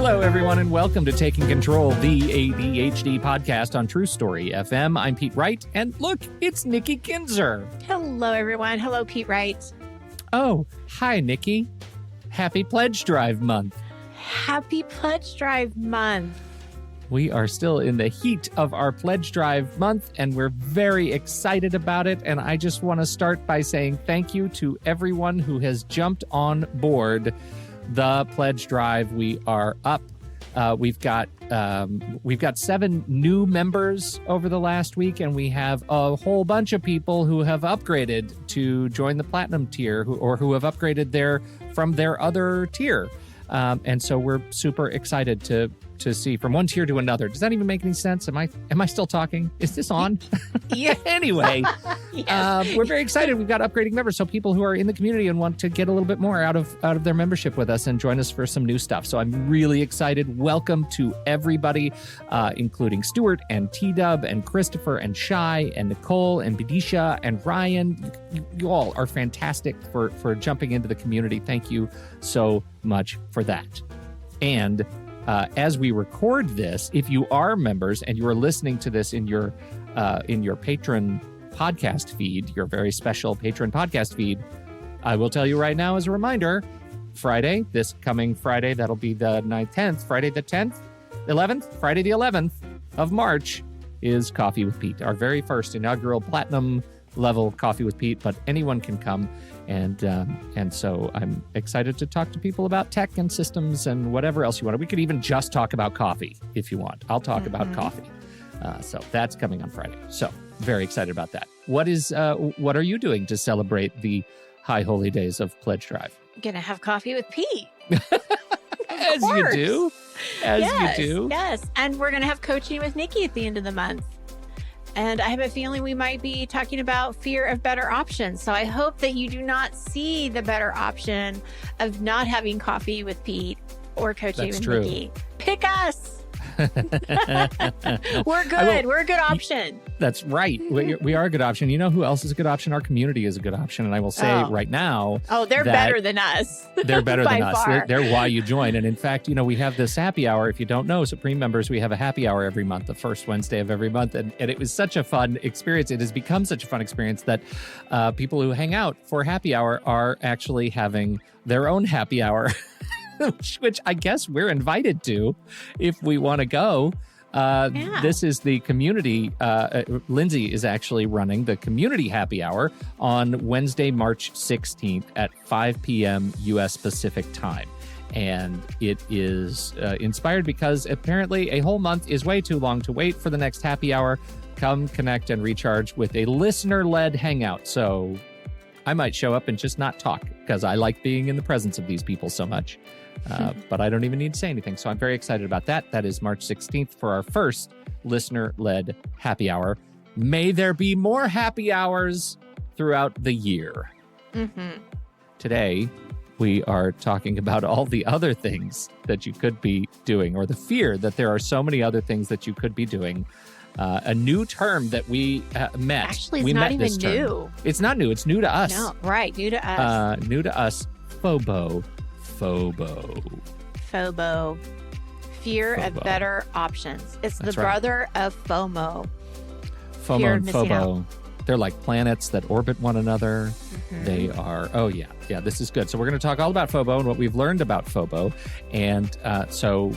Hello, everyone, and welcome to Taking Control, the ADHD podcast on True Story FM. I'm Pete Wright, and look, it's Nikki Kinzer. Hello, everyone. Hello, Pete Wright. Oh, hi, Nikki. Happy Pledge Drive Month. Happy Pledge Drive Month. We are still in the heat of our Pledge Drive Month, and we're very excited about it. And I just want to start by saying thank you to everyone who has jumped on board the Pledge Drive. We are up. We've got 7 new members over the last week, and we have a whole bunch of people who have upgraded to join the Platinum tier, who have upgraded from their other tier. And so we're super excited to see from one tier to another. Does that even make any sense? Am I still talking? Is this on? Yeah. Anyway, Yes. we're very excited. We've got upgrading members, so people who are in the community and want to get a little bit more out of their membership with us and join us for some new stuff. So I'm really excited. Welcome to everybody, including Stuart and T-Dub and Christopher and Shai and Nicole and Bidisha and Ryan. You all are fantastic for jumping into the community. Thank you so much for that. And as we record this, if you are members and you are listening to this in your patron podcast feed, your very special patron podcast feed, I will tell you right now as a reminder, Friday, this coming Friday, that'll be the 10th, Friday the 10th, 11th, Friday the 11th of March is Coffee with Pete, our very first inaugural platinum level Coffee with Pete, but anyone can come. And so I'm excited to talk to people about tech and systems and whatever else you want. We could even just talk about coffee if you want. I'll talk about coffee. So that's coming on Friday. So very excited about that. What are you doing to celebrate the high holy days of Pledge Drive? I'm going to have coffee with Pete. As you do. Yes, you do. Yes. And we're going to have coaching with Nikki at the end of the month. And I have a feeling we might be talking about fear of better options. So I hope that you do not see the better option of not having coffee with Pete or coaching with Nikki. Pick us. We're good. We're a good option. That's right. We are a good option. You know who else is a good option? Our community is a good option. And I will say right now. Oh, they're better than us. They're better than us. Far. They're why you join. And in fact, we have this happy hour. If you don't know, Supreme members, we have a happy hour every month, the first Wednesday of every month. And it was such a fun experience. It has become such a fun experience that people who hang out for happy hour are actually having their own happy hour. Which I guess we're invited to if we want to go. This is the community. Lindsay is actually running the community happy hour on Wednesday, March 16th at 5 p.m. U.S. Pacific time. And it is inspired because apparently a whole month is way too long to wait for the next happy hour. Come connect and recharge with a listener-led hangout. So I might show up and just not talk because I like being in the presence of these people so much. But I don't even need to say anything. So I'm very excited about that. That is March 16th for our first listener-led happy hour. May there be more happy hours throughout the year. Today, we are talking about all the other things that you could be doing, or the fear that there are so many other things that you could be doing. A new term that we met. Actually, it's not even new. It's not new. It's new to us. No, right. New to us. New to us. FOBO. Fear of better options. It's the brother of FOMO. FOMO and FOBO. They're like planets that orbit one another. They are, this is good. So we're going to talk all about FOBO and what we've learned about FOBO. And so,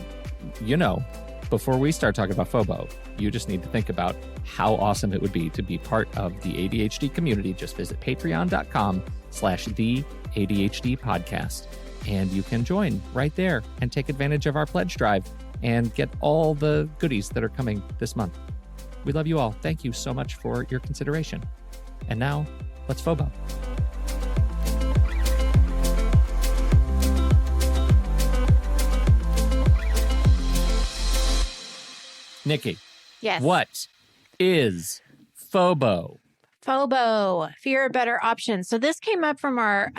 before we start talking about FOBO, you just need to think about how awesome it would be to be part of the ADHD community. Just visit patreon.com/the ADHD podcast. And you can join right there and take advantage of our pledge drive and get all the goodies that are coming this month. We love you all. Thank you so much for your consideration. And now, let's FOBO. Nikki. Yes. What is FOBO? FOBO, fear of better options. So this came up from our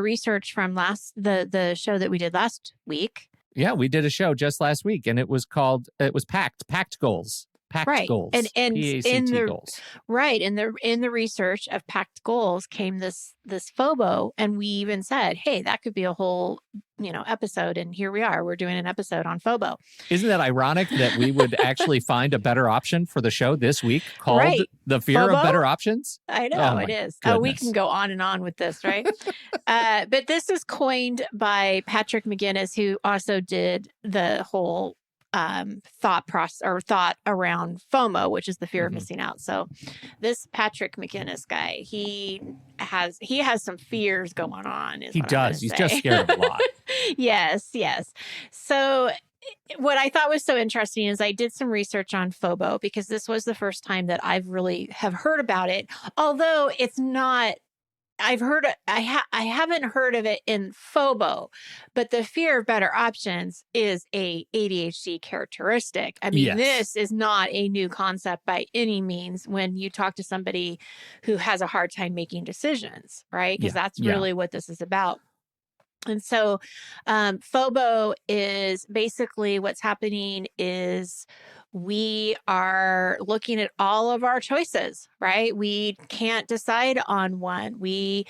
research from the show that we did last week. Yeah, we did a show just last week, and it was packed goals. PACT goals. And in PACT the goals. right in the research of packed goals came this FOBO, and we even said, hey, that could be a whole episode, and here we are. We're doing an episode on FOBO. Isn't that ironic that we would actually find a better option for the show this week called Right. The Fear FOBO? of Better Options? I know it is. Oh, we can goodness. go on and on with this, right? But this is coined by Patrick McGinnis, who also did the whole thought around FOMO, which is the fear of missing out. So this Patrick McGinnis guy, he has some fears going on. He does. He's just scared of a lot. Yes. So what I thought was so interesting is I did some research on FOBO, because this was the first time that I've really have heard about it. Although it's not, I haven't heard of it in FOBO, but the fear of better options is a ADHD characteristic. I mean, This is not a new concept by any means when you talk to somebody who has a hard time making decisions, right? Because that's really what this is about. And so FOBO is basically what's happening is we are looking at all of our choices, right? We can't decide on one. We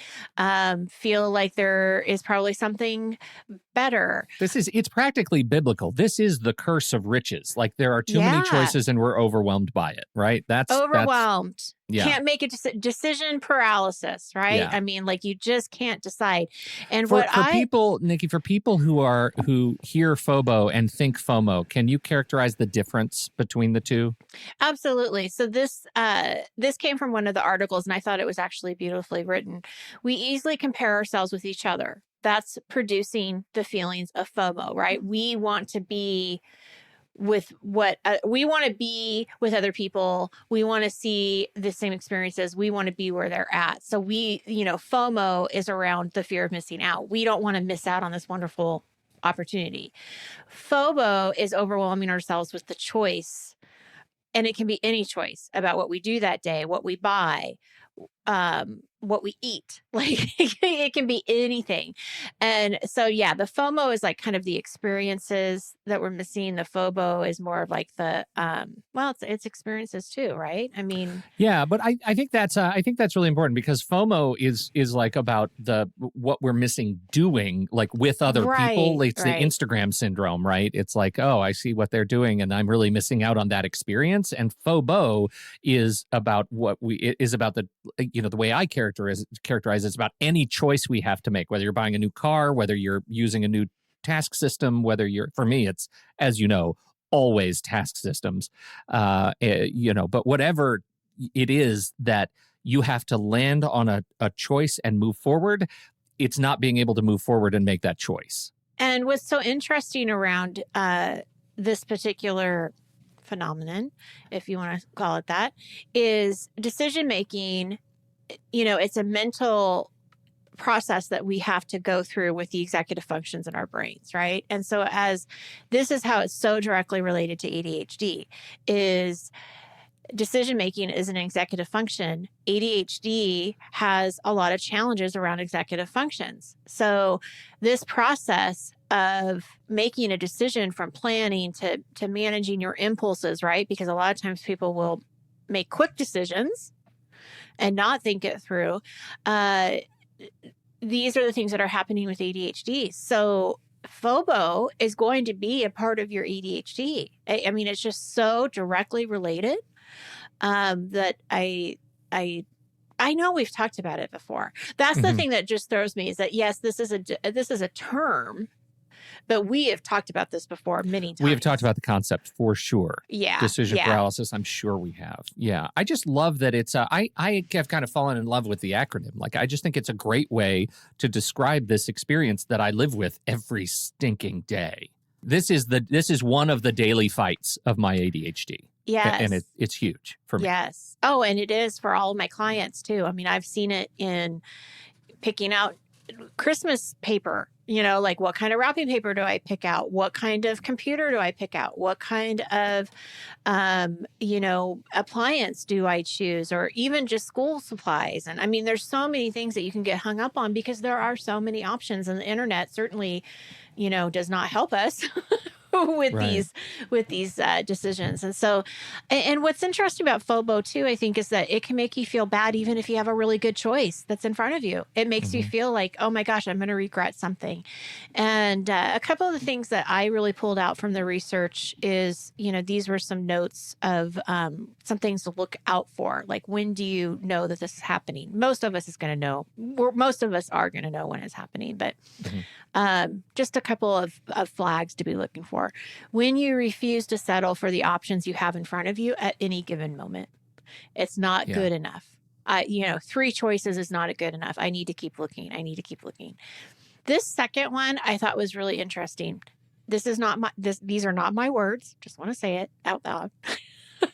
feel like there is probably something better. It's practically biblical. This is the curse of riches. Like there are too many choices and we're overwhelmed by it, right? That's overwhelmed. Can't make a decision paralysis, right? Yeah. I mean, like you just can't decide. And for people, Nikki, for people who hear FOBO and think FOMO, can you characterize the difference between the two? Absolutely. So this came from one of the articles, and I thought it was actually beautifully written. We easily compare ourselves with each other. That's producing the feelings of FOMO, right? We want to be with we want to be with other people. We want to see the same experiences. We want to be where they're at. So FOMO is around the fear of missing out. We don't want to miss out on this wonderful opportunity. FOBO is overwhelming ourselves with the choice, and it can be any choice about what we do that day, what we buy, what we eat. Like it can be anything. And so, the FOMO is like kind of the experiences that we're missing. The FOBO is more of like the, it's experiences too, right? I mean, but I think that's really important, because FOMO is like about what we're missing doing, like with other people. It's the Instagram syndrome, right? It's like, oh, I see what they're doing and I'm really missing out on that experience. And FOBO is about the way I characterize it's about any choice we have to make, whether you're buying a new car, whether you're using a new task system, for me, it's, as you know, always task systems, but whatever it is that you have to land on a choice and move forward, it's not being able to move forward and make that choice. And what's so interesting around this particular phenomenon, if you want to call it that, is decision-making. It's a mental process that we have to go through with the executive functions in our brains, right? And so this is how it's so directly related to ADHD, is decision-making is an executive function. ADHD has a lot of challenges around executive functions. So this process of making a decision, from planning to managing your impulses, right? Because a lot of times people will make quick decisions and not think it through. These are the things that are happening with ADHD. So FOBO is going to be a part of your ADHD. I mean, it's just so directly related that I know we've talked about it before. That's the thing that just throws me, is that yes, this is a term, but we have talked about this before many times. We have talked about the concept for sure. Yeah. Decision paralysis, I'm sure we have. Yeah. I just love that it's, I have kind of fallen in love with the acronym. Like, I just think it's a great way to describe this experience that I live with every stinking day. This is one of the daily fights of my ADHD. Yes. And it's huge for me. Yes. Oh, and it is for all of my clients too. I mean, I've seen it in picking out Christmas paper, like what kind of wrapping paper do I pick out? What kind of computer do I pick out? What kind of, appliance do I choose? Or even just school supplies. And I mean, there's so many things that you can get hung up on because there are so many options, and the internet certainly, does not help us with Right. these decisions. And so, and what's interesting about FOBO too, I think, is that it can make you feel bad even if you have a really good choice that's in front of you. It makes you Hmm. feel like, oh my gosh, I'm going to regret something. And a couple of the things that I really pulled out from the research is, these were some notes of some things to look out for. Like, when do you know that this is happening? Most of us is going to know. Most of us are going to know when it's happening, but Hmm. just a couple of flags to be looking for. When you refuse to settle for the options you have in front of you at any given moment, it's not Yeah. good enough. 3 choices is not good enough. I need to keep looking. I need to keep looking. This second one I thought was really interesting. These are not my words. Just want to say it out loud. Hmm.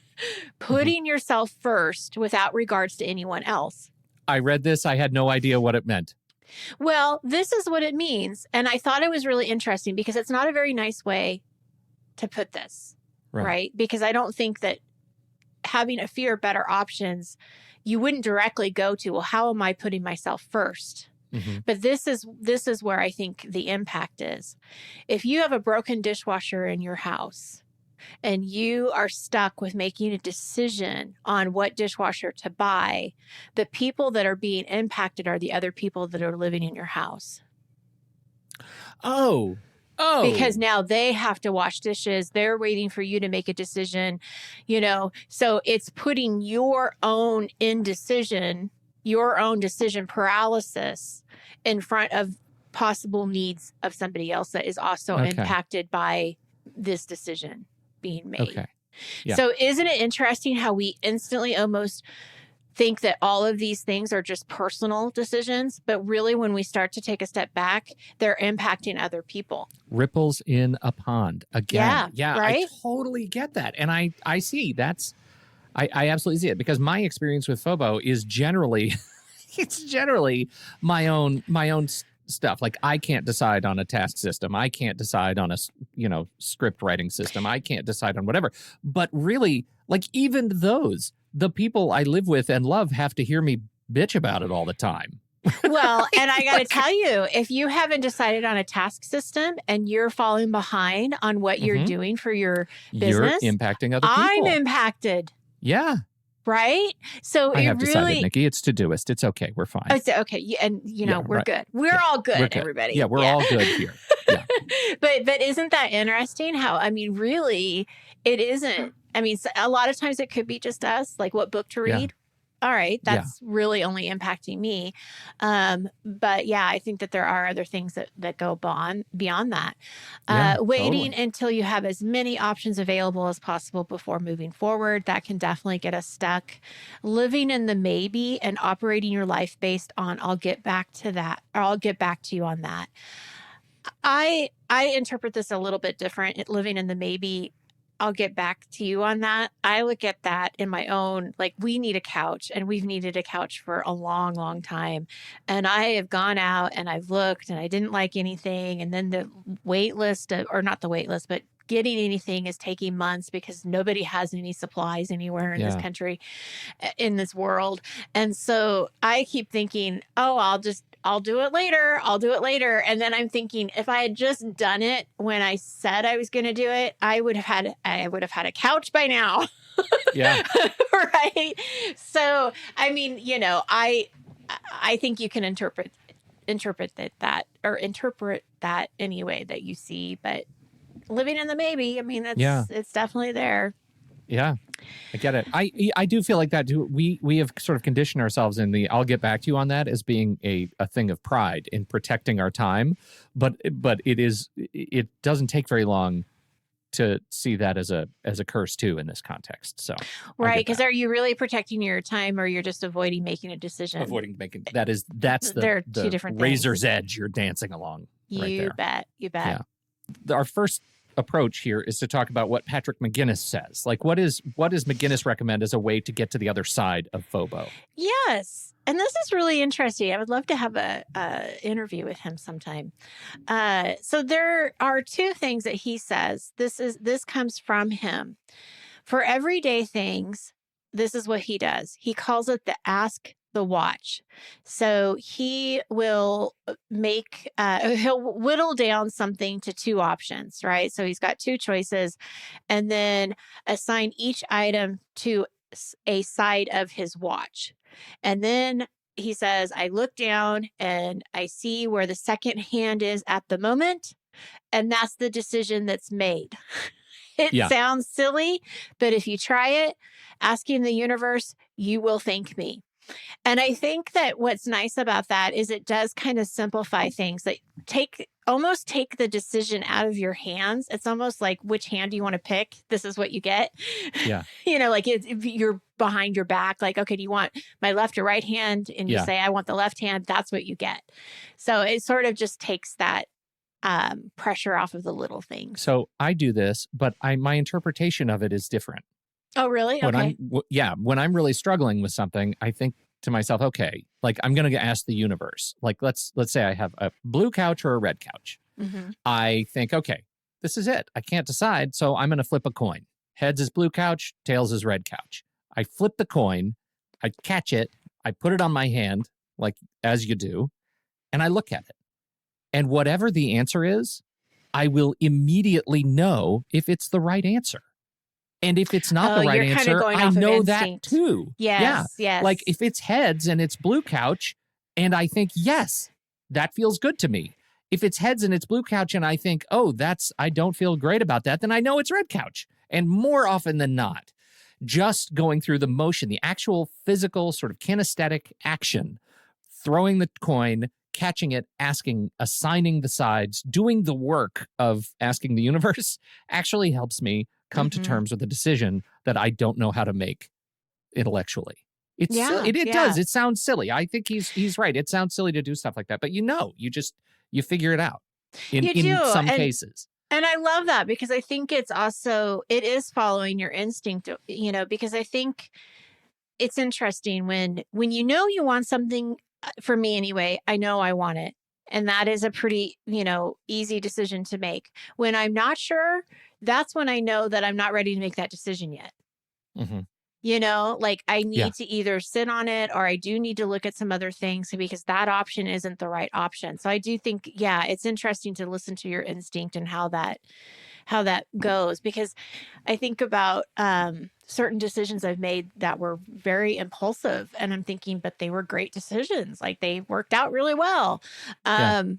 Putting yourself first without regards to anyone else. I read this. I had no idea what it meant. Well, this is what it means. And I thought it was really interesting because it's not a very nice way to put this, right? Because I don't think that having a fear of better options, you wouldn't directly go to, well, how am I putting myself first? Hmm. But this is where I think the impact is. If you have a broken dishwasher in your house and you are stuck with making a decision on what dishwasher to buy, the people that are being impacted are the other people that are living in your house. Oh. Because now they have to wash dishes. They're waiting for you to make a decision, So it's putting your own indecision, your own decision paralysis in front of possible needs of somebody else that is also impacted by this decision being made. Okay. Yeah. So isn't it interesting how we instantly almost think that all of these things are just personal decisions, but really when we start to take a step back, they're impacting other people. Ripples in a pond again. Yeah, right? I totally get that. And I see I absolutely see it, because my experience with FOBO is generally, it's generally my own stuff. Like, I can't decide on a task system. I can't decide on a, script writing system. I can't decide on whatever. But really, like, even those, the people I live with and love have to hear me bitch about it all the time. Well, and I got to tell you, if you haven't decided on a task system and you're falling behind on what you're doing for your business, you're impacting other people. I'm impacted. Yeah. Right? So I have decided, Nikki, it's Todoist. It's okay. We're fine. It's okay. And, we're good. We're all good, We're good. everybody. Yeah, we're all good here. Yeah. But isn't that interesting how, really, it isn't. A lot of times it could be just us, like what book to read. All right. That's really only impacting me. But yeah, I think that there are other things that go beyond that. Waiting until you have as many options available as possible before moving forward. That can definitely get us stuck. Living in the maybe and operating your life based on, I'll get back to that, or I'll get back to you on that. I interpret this a little bit different. Living in the maybe, I'll get back to you on that. I look at that in my own, like, we need a couch, and we've needed a couch for a long, long time. And I have gone out and I've looked and I didn't like anything. And then the wait list, or not the wait list, but getting anything is taking months because nobody has any supplies anywhere in this country, in this world. And so I keep thinking, oh, I'll do it later. I'll do it later. And then I'm thinking, if I had just done it when I said I was going to do it, I would have had a couch by now. Yeah. Right. So, I think you can interpret that any way that you see, but living in the maybe, it's definitely there. Yeah, I get it. I do feel like that too. We have sort of conditioned ourselves in the I'll get back to you on that as being a thing of pride in protecting our time, but it doesn't take very long to see that as a curse too in this context. So right, because are you really protecting your time, or you're just avoiding making a decision? Avoiding making that's the two different razor's things. edge you're dancing along. You bet. Yeah. Our first approach here is to talk about what Patrick McGinnis says. Like, what does McGinnis recommend as a way to get to the other side of FOBO? Yes. And this is really interesting. I would love to have a interview with him sometime. So there are 2 things that he says. This comes from him. For everyday things, this is what he does. He calls it the ask, the watch. So he will he'll whittle down something to 2 options, right? So he's got 2 choices and then assign each item to a side of his watch. And then he says, I look down and I see where the second hand is at the moment. And that's the decision that's made. It sounds silly, but if you try it, asking the universe, you will thank me. And I think that what's nice about that is it does kind of simplify things, that almost take the decision out of your hands. It's almost like, which hand do you want to pick? This is what you get. Yeah. Like if you're behind your back, like, okay, do you want my left or right hand? And you say, I want the left hand. That's what you get. So it sort of just takes that pressure off of the little things. So I do this, but my interpretation of it is different. Oh, really? Okay. When I'm really struggling with something, I think to myself, okay, like I'm going to ask the universe. Like let's say I have a blue couch or a red couch. Mm-hmm. I think, okay, this is it. I can't decide, so I'm going to flip a coin. Heads is blue couch, tails is red couch. I flip the coin, I catch it, I put it on my hand, like as you do, and I look at it. And whatever the answer is, I will immediately know if it's the right answer. And if it's not the right answer, I know that too. Yes. Like if it's heads and it's blue couch, and I think, yes, that feels good to me. If it's heads and it's blue couch and I think, oh, I don't feel great about that, then I know it's red couch. And more often than not, just going through the motion, the actual physical sort of kinesthetic action, throwing the coin, catching it, assigning the sides, doing the work of asking the universe actually helps me come to terms with a decision that I don't know how to make intellectually. It does. It sounds silly. I think he's right. It sounds silly to do stuff like that, but you figure it out in some cases. And I love that because I think it is following your instinct, because I think it's interesting when you want something. For me anyway, I know I want it. And that is a pretty, easy decision to make. When I'm not sure, that's when I know that I'm not ready to make that decision yet. Mm-hmm. Like I need to either sit on it or I do need to look at some other things because that option isn't the right option. So I do think, it's interesting to listen to your instinct and how that goes, because I think about certain decisions I've made that were very impulsive and I'm thinking, but they were great decisions. Like they worked out really well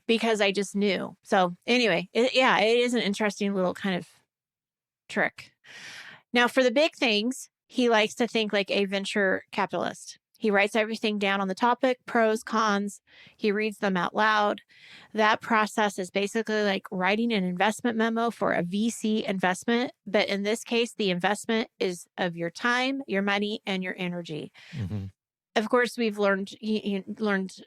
because I just knew. So anyway, it is an interesting little kind of trick. Now for the big things, he likes to think like a venture capitalist. He writes everything down on the topic, pros, cons. He reads them out loud. That process is basically like writing an investment memo for a VC investment. But in this case, the investment is of your time, your money, and your energy. Mm-hmm. Of course, we've learned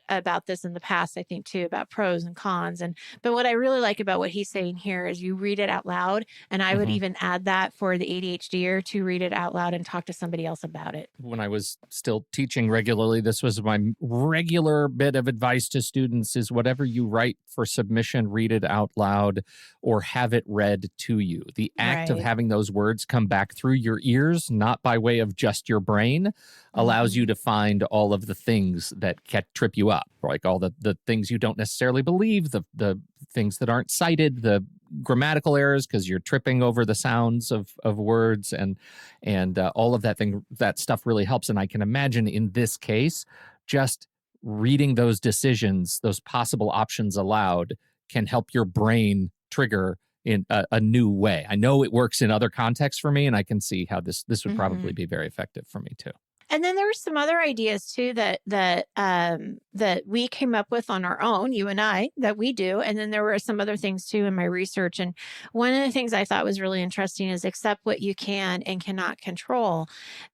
about this in the past, I think, too, about pros and cons. But what I really like about what he's saying here is you read it out loud. And I would even add that for the ADHDer to read it out loud and talk to somebody else about it. When I was still teaching regularly, this was my regular bit of advice to students is whatever you write for submission, read it out loud or have it read to you. The act of having those words come back through your ears, not by way of just your brain, allows you to find all of the things that trip you up, like all the things you don't necessarily believe, the things that aren't cited, the grammatical errors because you're tripping over the sounds of words and all of that stuff really helps. And I can imagine in this case, just reading those decisions, those possible options aloud can help your brain trigger in a new way. I know it works in other contexts for me, and I can see how this would probably be very effective for me too. And then there were some other ideas too that we came up with on our own, you and I, that we do. And then there were some other things too in my research. And one of the things I thought was really interesting is accept what you can and cannot control.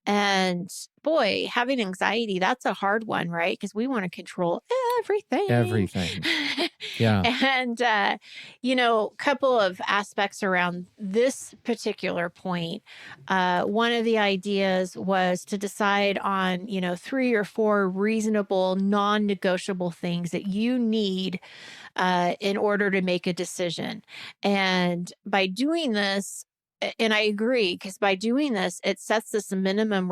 And boy, having anxiety, that's a hard one, right? Because we want to control everything. Yeah. And, couple of aspects around this particular point. One of the ideas was to decide on, 3 or 4 reasonable, non-negotiable things that you need in order to make a decision. And by doing this, and I agree, because by doing this, it sets this minimum,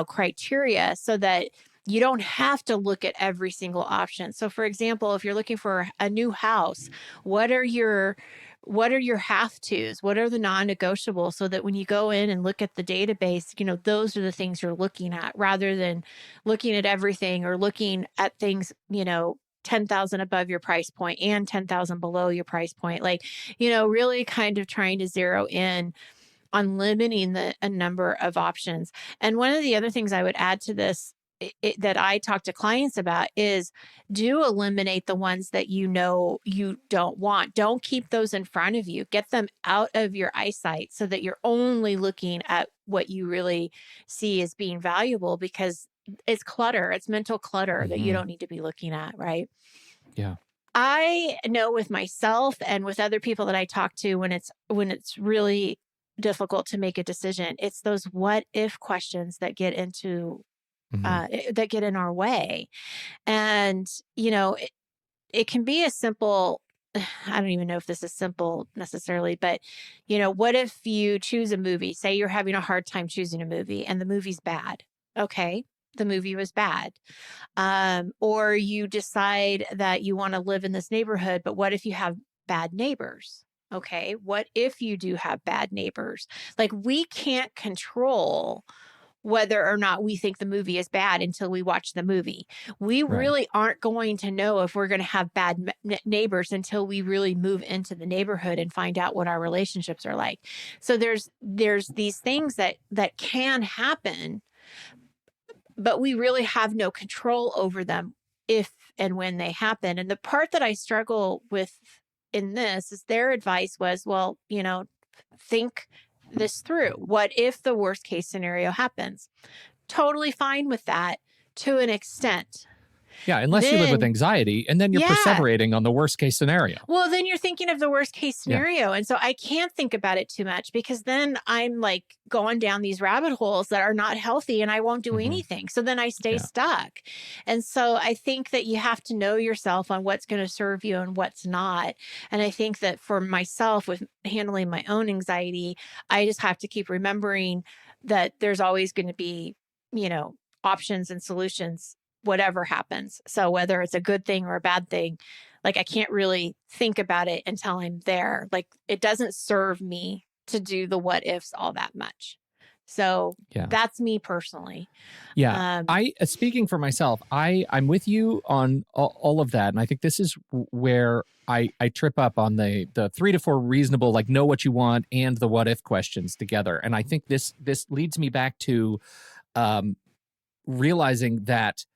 criteria so that you don't have to look at every single option. So for example, if you're looking for a new house, what are your have tos? What are the non-negotiables, so that when you go in and look at the database, those are the things you're looking at, rather than looking at everything, or looking at things, 10,000 above your price point and 10,000 below your price point. Like, really kind of trying to zero in on limiting a number of options. And one of the other things I would add to this, that I talk to clients about, is do eliminate the ones that you don't want. Don't keep those in front of you. Get them out of your eyesight, so that you're only looking at what you really see as being valuable, because it's clutter. It's mental clutter that you don't need to be looking at, right? Yeah. I know with myself and with other people that I talk to, when it's really difficult to make a decision, it's those what if questions that get into that get in our way. And it can be a simple, I don't even know if this is simple necessarily, but what if you choose a movie? Say you're having a hard time choosing a movie and the movie's bad. Okay, the movie was bad. Or you decide that you want to live in this neighborhood, but what if you have bad neighbors? Okay, what if you do have bad neighbors? Like, we can't control whether or not we think the movie is bad until we watch the movie. We really aren't going to know if we're going to have bad neighbors until we really move into the neighborhood and find out what our relationships are like. So there's these things that can happen, but we really have no control over them if and when they happen. And the part that I struggle with in this is, their advice was, well, think this through. What if the worst case scenario happens? Totally fine with that to an extent. Yeah, unless you live with anxiety, and then you're perseverating on the worst case scenario. Well, then you're thinking of the worst case scenario. Yeah. And so I can't think about it too much, because then I'm like going down these rabbit holes that are not healthy, and I won't do anything. So then I stay stuck. And so I think that you have to know yourself on what's going to serve you and what's not. And I think that for myself, with handling my own anxiety, I just have to keep remembering that there's always going to be, options and solutions, whatever happens. So whether it's a good thing or a bad thing, like, I can't really think about it until I'm there. Like, it doesn't serve me to do the what ifs all that much. So that's me personally. Yeah. Speaking for myself, I'm with you on all of that. And I think this is where I trip up on the 3 to 4 reasonable, like, know what you want and the what if questions together. And I think this leads me back to realizing that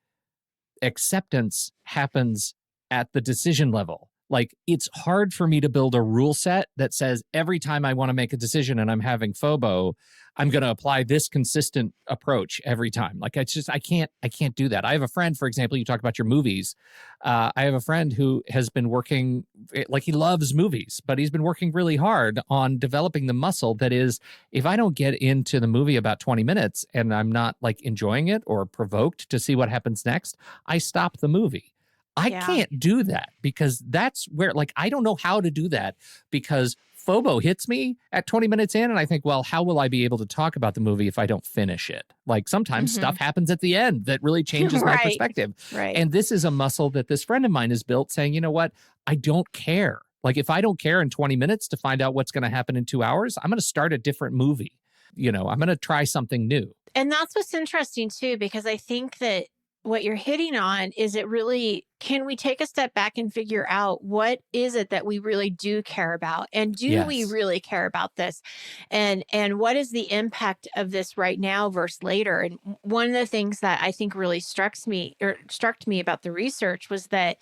acceptance happens at the decision level. Like, it's hard for me to build a rule set that says every time I want to make a decision and I'm having FOBO, I'm going to apply this consistent approach every time. Like, I can't do that. I have a friend, for example, you talked about your movies. I have a friend who has been working, like, he loves movies, but he's been working really hard on developing the muscle that is, if I don't get into the movie about 20 minutes and I'm not, like, enjoying it or provoked to see what happens next, I stop the movie. I can't do that, because that's where, like, I don't know how to do that, because FOBO hits me at 20 minutes in and I think, well, how will I be able to talk about the movie if I don't finish it? Like, sometimes stuff happens at the end that really changes my perspective. Right. And this is a muscle that this friend of mine has built, saying, you know what? I don't care. Like, if I don't care in 20 minutes to find out what's going to happen in 2 hours, I'm going to start a different movie. I'm going to try something new. And that's what's interesting too, because I think that what you're hitting on is, it really, can we take a step back and figure out what is it that we really do care about? And do we really care about this? And what is the impact of this right now versus later? And one of the things that I think really struck me about the research was that,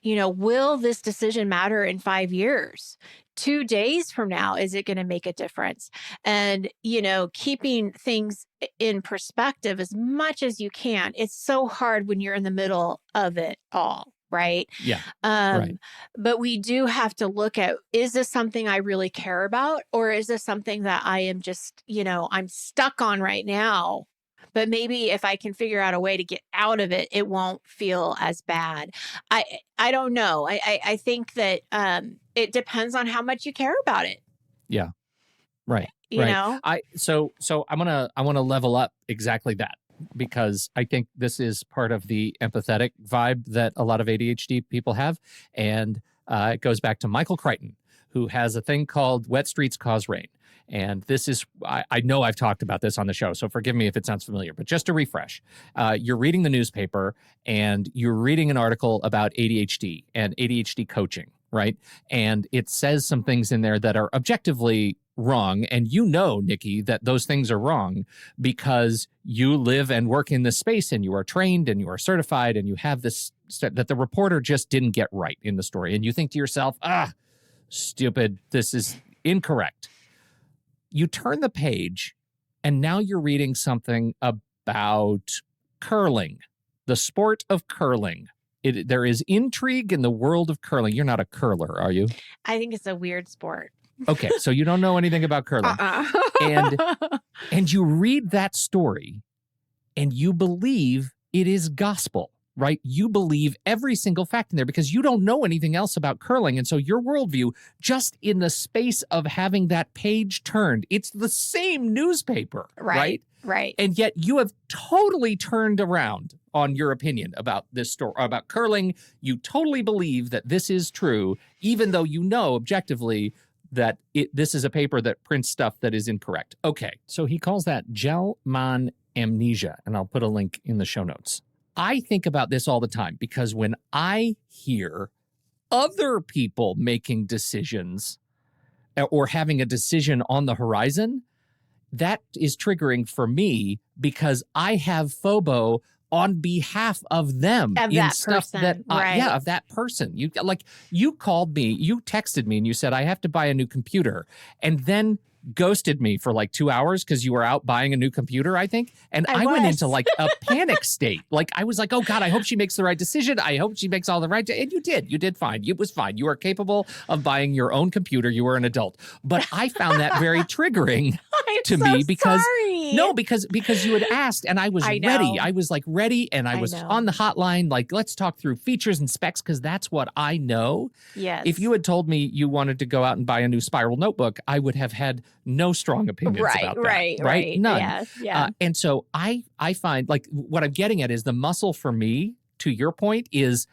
will this decision matter in 5 years? 2 days from now, is it going to make a difference? And, keeping things in perspective as much as you can. It's so hard when you're in the middle of it all, right? Yeah. But we do have to look at, is this something I really care about? Or is this something that I am just, I'm stuck on right now? But maybe if I can figure out a way to get out of it, it won't feel as bad. I don't know. I think that it depends on how much you care about it. Yeah. Right. You know? So I want to level up exactly that. because I think this is part of the empathetic vibe that a lot of ADHD people have. And it goes back to Michael Crichton, who has a thing called Wet Streets Cause Rain. And this is, I know I've talked about this on the show, so forgive me if it sounds familiar, but just to refresh, you're reading the newspaper and you're reading an article about ADHD and ADHD coaching, right? And it says some things in there that are objectively wrong. And you know, Nikki, that those things are wrong because you live and work in this space and you are trained and you are certified and you have this that the reporter just didn't get right in the story. And you think to yourself, stupid, this is incorrect. You turn the page and now you're reading something about curling, the sport of curling. There is intrigue in the world of curling. You're not a curler, are you? I think it's a weird sport. Okay, so you don't know anything about curling. And you read that story and you believe it is gospel, right? You believe every single fact in there because you don't know anything else about curling. And so your worldview, just in the space of having that page turned, it's the same newspaper, right? Right. And yet you have totally turned around on your opinion about this story, about curling. You totally believe that this is true, even though you know objectively that this is a paper that prints stuff that is incorrect. Okay, so he calls that Gell-Mann amnesia, and I'll put a link in the show notes. I think about this all the time because when I hear other people making decisions or having a decision on the horizon, that is triggering for me because I have FOBO on behalf of them of in that stuff person, that right. of that person. You called me, you texted me and you said I have to buy a new computer, and then ghosted me for like 2 hours because you were out buying a new computer, I think. And I went into like a panic state. Like I was like, oh God, I hope she makes the right decision. I hope she makes all the right. And you did. You did fine. It was fine. You are capable of buying your own computer. You were an adult. But I found that very triggering to me because because you had asked and I was ready. I was like ready and I was on the hotline. Like, let's talk through features and specs because that's what I know. Yes. If you had told me you wanted to go out and buy a new spiral notebook, I would have had no strong opinions about that. Right. None. Yeah. And so I find like what I'm getting at is the muscle for me, to your point, is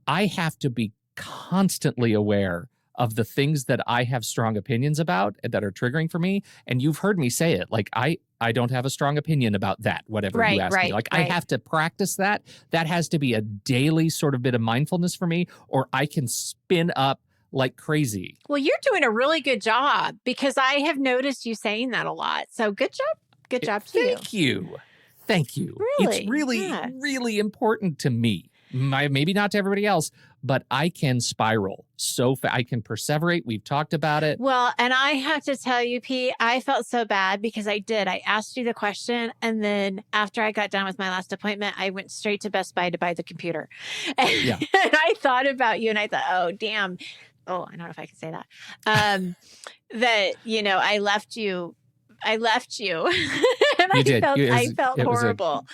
I have to be constantly aware of the things that I have strong opinions about that are triggering for me. And you've heard me say it. Like I don't have a strong opinion about that, whatever you ask me. Like I have to practice that. That has to be a daily sort of bit of mindfulness for me, or I can spin up like crazy. Well, you're doing a really good job because I have noticed you saying that a lot. So good job. Good job to you. Thank you. Really? It's really important to me. Maybe not to everybody else, but I can spiral so fast. I can perseverate. We've talked about it. Well, and I have to tell you, Pete, I felt so bad because I asked you the question. And then after I got done with my last appointment, I went straight to Best Buy to buy the computer. And I thought about you and I thought, oh, damn. Oh, I don't know if I can say that. That, I left you. And I felt horrible.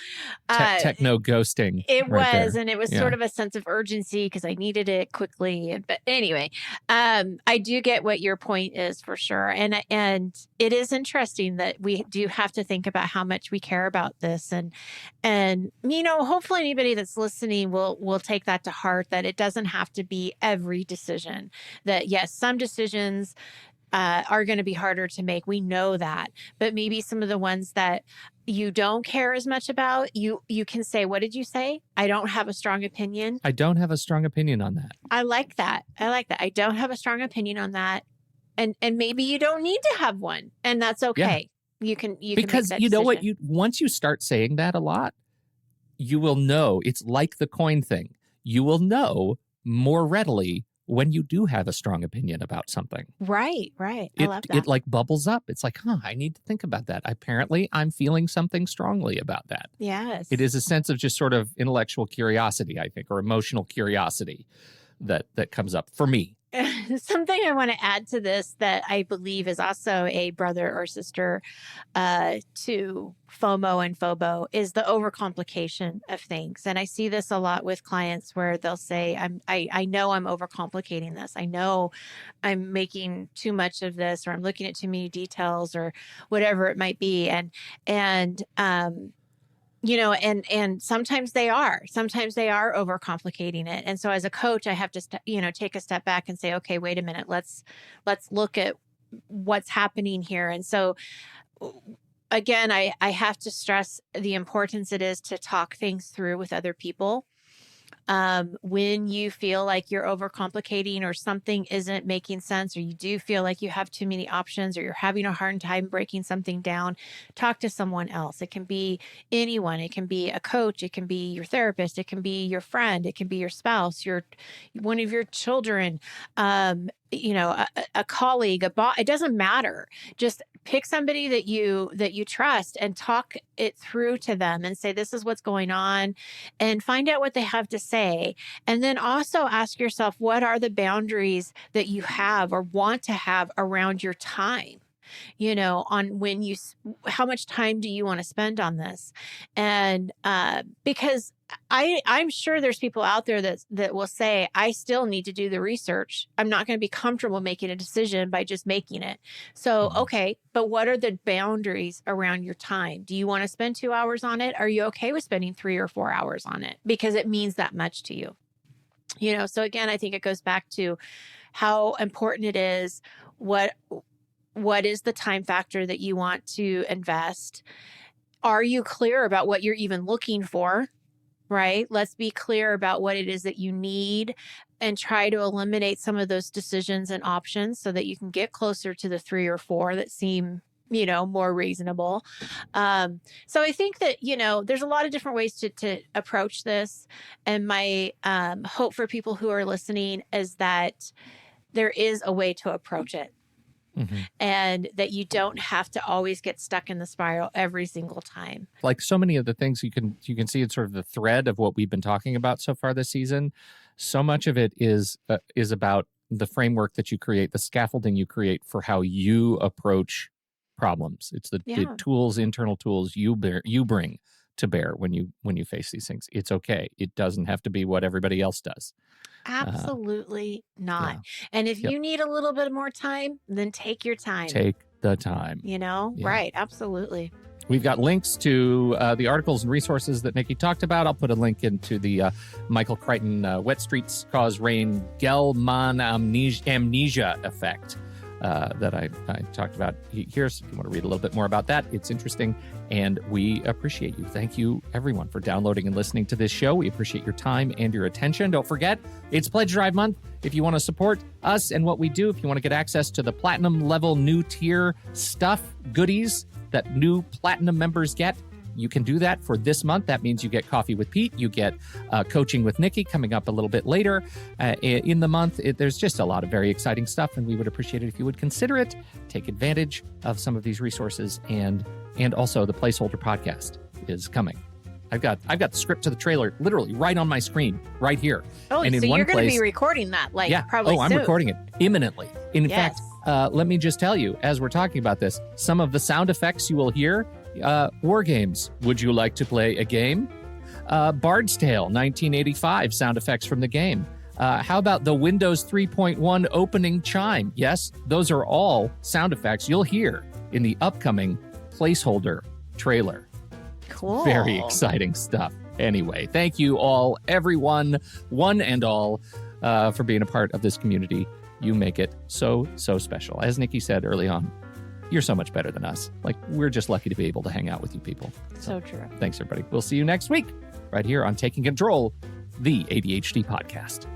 Techno ghosting. It right was, there. And it was sort of a sense of urgency because I needed it quickly. But anyway, I do get what your point is for sure. And it is interesting that we do have to think about how much we care about this. And hopefully anybody that's listening will take that to heart, that it doesn't have to be every decision. That yes, some decisions are going to be harder to make. We know that. But maybe some of the ones that you don't care as much about, you can say, what did you say? I don't have a strong opinion. I don't have a strong opinion on that. I like that. I don't have a strong opinion on that. And maybe you don't need to have one. And that's okay. Yeah. You can because make that you know decision. what, once you start saying that a lot, you will know. It's like the coin thing. You will know more readily when you do have a strong opinion about something. Right. I love that. It like bubbles up. It's like, I need to think about that. Apparently, I'm feeling something strongly about that. Yes. It is a sense of just sort of intellectual curiosity, I think, or emotional curiosity that comes up for me. Something I want to add to this that I believe is also a brother or sister to FOMO and FOBO is the overcomplication of things. And I see this a lot with clients where they'll say, I know I'm overcomplicating this. I know I'm making too much of this, or I'm looking at too many details, or whatever it might be. And and sometimes they are overcomplicating it. And so as a coach, I have to, take a step back and say, okay, wait a minute, let's look at what's happening here. And so again, I have to stress the importance it is to talk things through with other people. When you feel like you're overcomplicating or something isn't making sense, or you do feel like you have too many options, or you're having a hard time breaking something down, talk to someone else. It can be anyone. It can be a coach. It can be your therapist. It can be your friend. It can be your spouse, one of your children, a colleague, a boss. It doesn't matter. Just pick somebody that you trust and talk it through to them and say, this is what's going on, and find out what they have to say. And then also ask yourself, what are the boundaries that you have or want to have around your time? On how much time do you want to spend on this? And because I'm sure there's people out there that will say, I still need to do the research. I'm not going to be comfortable making a decision by just making it. So, okay, but what are the boundaries around your time? Do you want to spend 2 hours on it? Are you okay with spending 3 or 4 hours on it? Because it means that much to you. So again, I think it goes back to how important it is. What is the time factor that you want to invest? Are you clear about what you're even looking for? Right? Let's be clear about what it is that you need and try to eliminate some of those decisions and options so that you can get closer to the 3 or 4 that seem, more reasonable. So I think that, there's a lot of different ways to approach this. And my hope for people who are listening is that there is a way to approach it. Mm-hmm. And that you don't have to always get stuck in the spiral every single time. Like so many of the things you can see it's sort of the thread of what we've been talking about so far this season. So much of it is about the framework that you create, the scaffolding you create for how you approach problems. It's the tools, internal tools you bring to bear when you face these things. It's okay. It doesn't have to be what everybody else does. Absolutely not. Yeah. And if you need a little bit more time, then take your time. Take the time. Right. Absolutely. We've got links to the articles and resources that Nikki talked about. I'll put a link into the Michael Crichton Wet Streets Cause Rain Gell-Mann amnesia effect that I talked about here. So if you want to read a little bit more about that, it's interesting. And we appreciate you. Thank you, everyone, for downloading and listening to this show. We appreciate your time and your attention. Don't forget, it's Pledge Drive Month. If you want to support us and what we do, if you want to get access to the platinum level new tier stuff, goodies that new platinum members get, you can do that for this month. That means you get Coffee with Pete. You get Coaching with Nikki coming up a little bit later in the month. There's just a lot of very exciting stuff, and we would appreciate it if you would consider it. Take advantage of some of these resources, and also the Placeholder podcast is coming. I've got the script to the trailer literally right on my screen, right here. Oh, and so you're going to be recording that, probably soon. I'm recording it imminently. In fact, let me just tell you, as we're talking about this, some of the sound effects you will hear. War games. Would you like to play a game? Bard's Tale, 1985, sound effects from the game. How about the Windows 3.1 opening chime? Yes, those are all sound effects you'll hear in the upcoming Placeholder trailer. Cool. Very exciting stuff. Anyway, thank you all, everyone, one and all, for being a part of this community. You make it so, so special. As Nikki said early on, you're so much better than us. We're just lucky to be able to hang out with you people. So true. Thanks, everybody. We'll see you next week right here on Taking Control, the ADHD podcast.